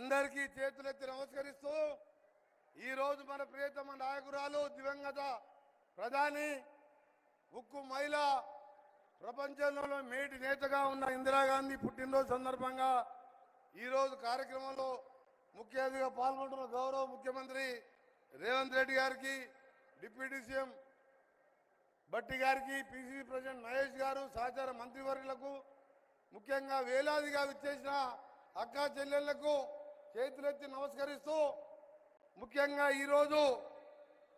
అందరికీ చేతులెత్తి నమస్కరిస్తూ ఈ రోజు మన ప్రియతమ నాయకురాలు దివంగత ప్రధాని ఉక్కు మహిళ ప్రపంచంలో మేటి నేతగా ఉన్న ఇందిరాగాంధీ పుట్టినరోజు సందర్భంగా ఈ రోజు కార్యక్రమంలో ముఖ్య అతిథిగా పాల్గొంటున్న గౌరవ ముఖ్యమంత్రి రేవంత్ రెడ్డి గారికి, డిప్యూటీ సీఎం భట్టి గారికి, పిసిసి ప్రెసిడెంట్ మహేష్ గారు, సహచార మంత్రివర్యులకు, ముఖ్యంగా వేలాదిగా విచ్చేసిన అక్కా చెల్లెళ్లకు చేతులెత్తి నమస్కరిస్తూ ముఖ్యంగా ఈరోజు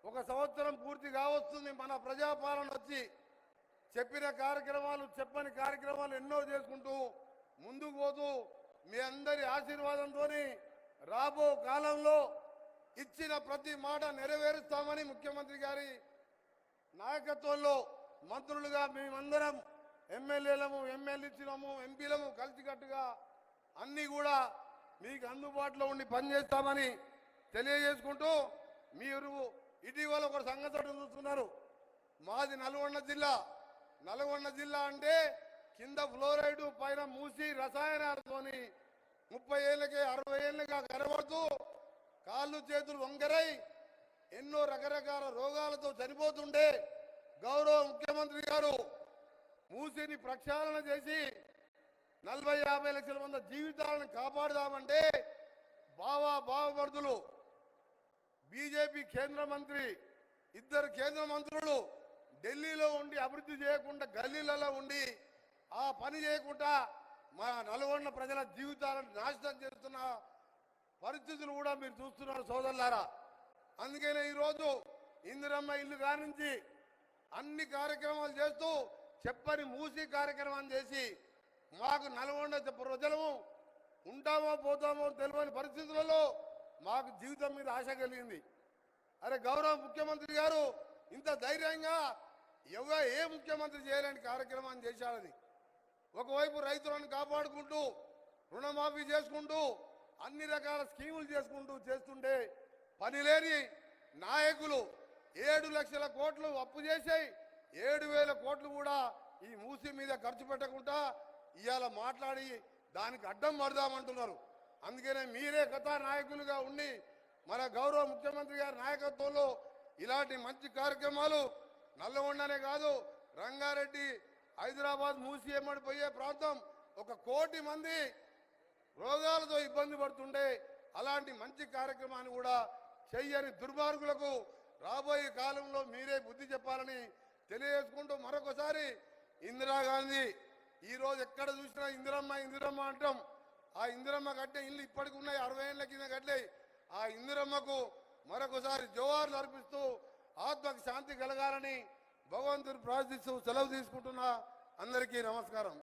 ఒక సంవత్సరం పూర్తి కావస్తుంది మన ప్రజాపాలన వచ్చి. చెప్పిన కార్యక్రమాలు చెప్పని కార్యక్రమాలు ఎన్నో చేసుకుంటూ ముందుకు పోతూ మీ అందరి ఆశీర్వాదంతో రాబో కాలంలో ఇచ్చిన ప్రతి మాట నెరవేరుస్తామని ముఖ్యమంత్రి గారి నాయకత్వంలో మంత్రులుగా మేమందరం ఎమ్మెల్యేలము, ఎమ్మెల్యేలము, ఎంపీలము కలిసికట్టుగా అన్నీ కూడా మీకు అందుబాటులో ఉండి పనిచేస్తామని తెలియజేసుకుంటూ, మీరు ఇటీవల ఒక సంగతి చూస్తున్నారు. మాది నల్గొండ జిల్లా. నల్గొండ జిల్లా అంటే కింద ఫ్లోరైడ్, పైన మూసి రసాయనాలతోని 30 ఏళ్ళకే 60 ఏళ్ళగా కనబడుతూ కాళ్ళు చేతులు వంకరై ఎన్నో రకరకాల రోగాలతో చనిపోతుండే గౌరవ ముఖ్యమంత్రి గారు మూసిని ప్రక్షాళన చేసి 40-50 లక్షల మంది జీవితాలను కాపాడుదామంటే బావమరుదులు బీజేపీ కేంద్ర మంత్రి, ఇద్దరు కేంద్ర మంత్రులు ఢిల్లీలో ఉండి అభివృద్ధి చేయకుండా గల్లీలలో ఉండి ఆ పని చేయకుండా మా నల్గొండ ప్రజల జీవితాలను నాశనం చేస్తున్న పరిస్థితులు కూడా మీరు చూస్తున్నారు సోదరులారా. అందుకనే ఈరోజు ఇందిరమ్మ ఇల్లు కానించి అన్ని కార్యక్రమాలు చేస్తూ చెప్పని మూసి కార్యక్రమం చేసి మాకు నల్గొండ ప్రజలము ఉంటామో పోతామో తెలియని పరిస్థితులలో మాకు జీవితం మీద ఆశ కలిగింది. అరే గౌరవ ముఖ్యమంత్రి గారు ఇంత ధైర్యంగా ఏ ముఖ్యమంత్రి చేయలేని కార్యక్రమాన్ని చేశాడని. ఒకవైపు రైతులను కాపాడుకుంటూ రుణమాఫీ చేసుకుంటూ అన్ని రకాల స్కీములు చేసుకుంటూ చేస్తుంటే పనిలేని నాయకులు 7 లక్షల కోట్లు అప్పు చేసాయి, 7,000 కోట్లు కూడా ఈ మూసి మీద ఖర్చు పెట్టకుండా ఇవాళ మాట్లాడి దానికి అడ్డం పడదామంటున్నారు. అందుకనే మీరే కథానాయకులుగా ఉండి మన గౌరవ ముఖ్యమంత్రి గారి నాయకత్వంలో ఇలాంటి మంచి కార్యక్రమాలు నల్లగొండనే కాదు, రంగారెడ్డి, హైదరాబాద్ మూసి ఎమ్మడిపోయే ప్రాంతం 1 కోటి మంది రోగాలతో ఇబ్బంది పడుతుండే అలాంటి మంచి కార్యక్రమాన్ని కూడా చెయ్యని దుర్మార్గులకు రాబోయే కాలంలో మీరే బుద్ధి చెప్పాలని తెలియజేసుకుంటూ మరొకసారి ఇందిరాగాంధీ ఈరోజు ఎక్కడ చూసినా ఇందిరమ్మ అంటాం. ఆ ఇందిరమ్మ కట్టే ఇల్లు ఇప్పటికి ఉన్నాయి, 60 ఏళ్ళ కింద కట్టాయి. ఆ ఇందిరమ్మకు మరొకసారి జోహార్లు అర్పిస్తూ ఆత్మకు శాంతి కలగాలని భగవంతుని ప్రార్థిస్తూ సెలవు తీసుకుంటున్నా. అందరికీ నమస్కారం.